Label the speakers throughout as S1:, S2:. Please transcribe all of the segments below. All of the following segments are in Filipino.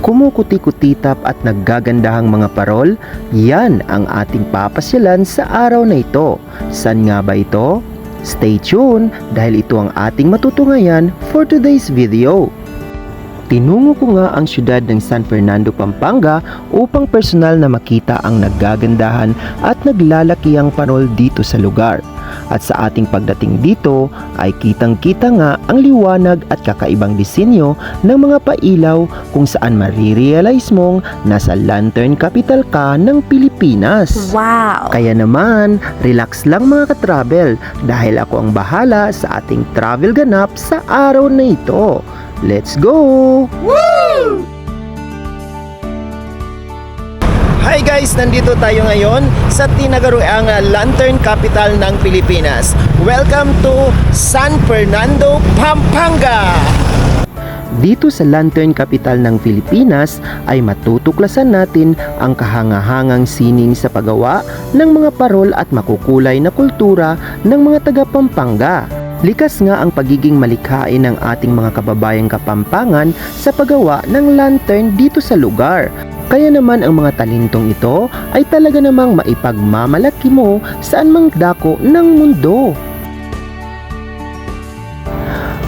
S1: kumukuti-kutitap at naggagandahang mga parol, yan ang ating papasyalan sa araw na ito. Saan nga ba ito? Stay tuned dahil ito ang ating matutunghayan for today's video. Tinungo ko nga ang syudad ng San Fernando, Pampanga upang personal na makita ang naggagandahan at naglalakihang parol dito sa lugar. At sa ating pagdating dito ay kitang-kita nga ang liwanag at kakaibang disenyo ng mga pailaw kung saan marirealize mong nasa Lantern Capital ka ng Pilipinas.
S2: Wow!
S1: Kaya naman, relax lang mga ka-travel dahil ako ang bahala sa ating travel ganap sa araw na ito. Let's go!
S2: Woo!
S1: Hi guys! Nandito tayo ngayon sa tinagaroang Lantern Capital ng Pilipinas. Welcome to San Fernando, Pampanga! Dito sa Lantern Capital ng Pilipinas ay matutuklasan natin ang kahangahangang sining sa paggawa ng mga parol at makukulay na kultura ng mga taga Pampanga. Likas nga ang pagiging malikhain ng ating mga kababayang Kapampangan sa paggawa ng lantern dito sa lugar. Kaya naman ang mga talentong ito ay talaga namang maipagmamalaki mo saan mang dako ng mundo.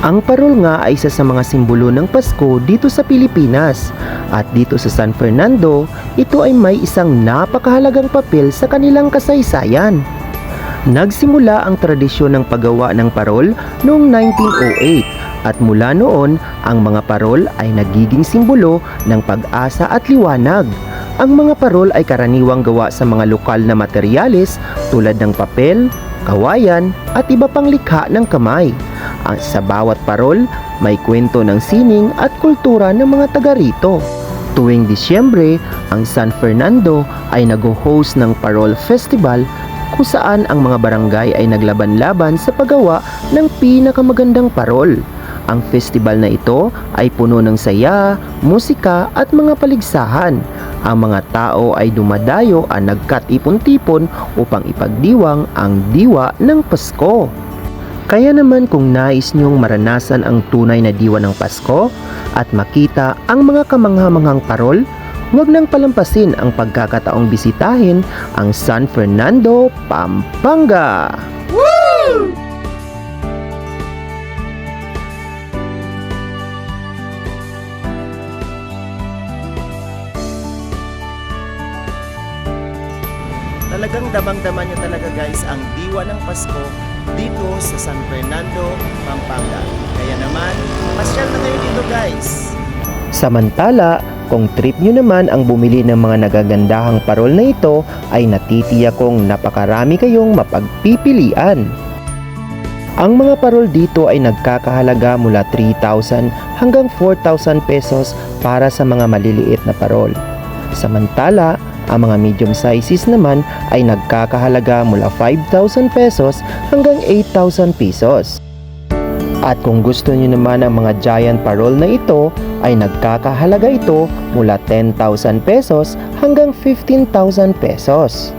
S1: Ang parol nga ay isa sa mga simbolo ng Pasko dito sa Pilipinas. At dito sa San Fernando, ito ay may isang napakahalagang papel sa kanilang kasaysayan. Nagsimula ang tradisyon ng paggawa ng parol noong 1908 at mula noon ang mga parol ay nagiging simbolo ng pag-asa at liwanag. Ang mga parol ay karaniwang gawa sa mga lokal na materyales tulad ng papel, kawayan at iba pang likha ng kamay. Sa bawat parol may kwento ng sining at kultura ng mga taga rito. Tuwing Disyembre, ang San Fernando ay nag-host ng Parol Festival kung saan ang mga barangay ay naglaban-laban sa paggawa ng pinakamagandang parol. Ang festival na ito ay puno ng saya, musika at mga paligsahan. Ang mga tao ay dumadayo at nagkatipon-tipon upang ipagdiwang ang diwa ng Pasko. Kaya naman kung nais niyong maranasan ang tunay na diwa ng Pasko at makita ang mga kamangha-manghang parol, huwag nang palampasin ang pagkakataong bisitahin ang San Fernando, Pampanga!
S2: Woo!
S1: Talagang damang-dama nyo talaga guys ang diwa ng Pasko dito sa San Fernando, Pampanga. Kaya naman, pasyal na kayo dito guys! Samantala, kung trip nyo naman ang bumili ng mga nagagandahang parol na ito, ay natitiyak kong napakarami kayong mapagpipilian. Ang mga parol dito ay nagkakahalaga mula 3,000 hanggang 4,000 pesos para sa mga maliliit na parol. Samantala, ang mga medium sizes naman ay nagkakahalaga mula 5,000 pesos hanggang 8,000 pesos. At kung gusto niyo naman ang mga giant parol na ito, ay nagkakahalaga ito mula 10,000 pesos hanggang 15,000 pesos.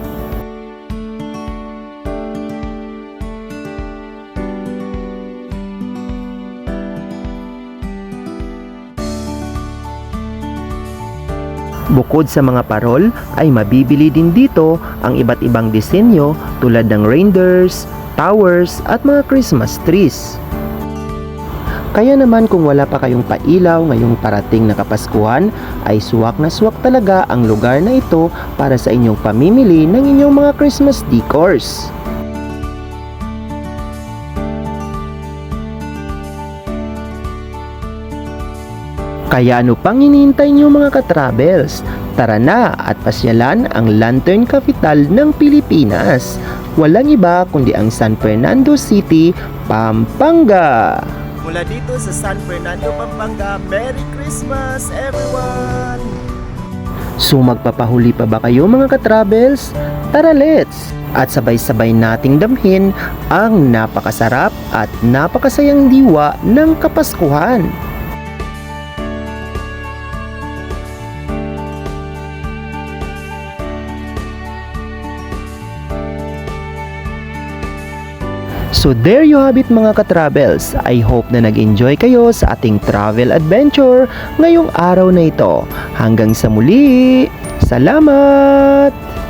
S1: Bukod sa mga parol, ay mabibili din dito ang iba't ibang disenyo tulad ng reindeers, towers at mga Christmas trees. Kaya naman kung wala pa kayong pailaw ngayong parating na Kapaskuhan, ay suwak na suwak talaga ang lugar na ito para sa inyong pamimili ng inyong mga Christmas decors. Kaya ano pang hinihintay nyo mga ka-travels? Tara na at pasyalan ang Lantern Capital ng Pilipinas. Walang iba kundi ang San Fernando City, Pampanga. Mula dito sa San Fernando, Pampanga, Merry Christmas everyone! So magpapahuli pa ba kayo mga ka-travels? Tara let's! At sabay-sabay nating damhin ang napakasarap at napakasayang diwa ng Kapaskuhan. So there you have it mga ka-travels. I hope na nag-enjoy kayo sa ating travel adventure ngayong araw na ito. Hanggang sa muli. Salamat!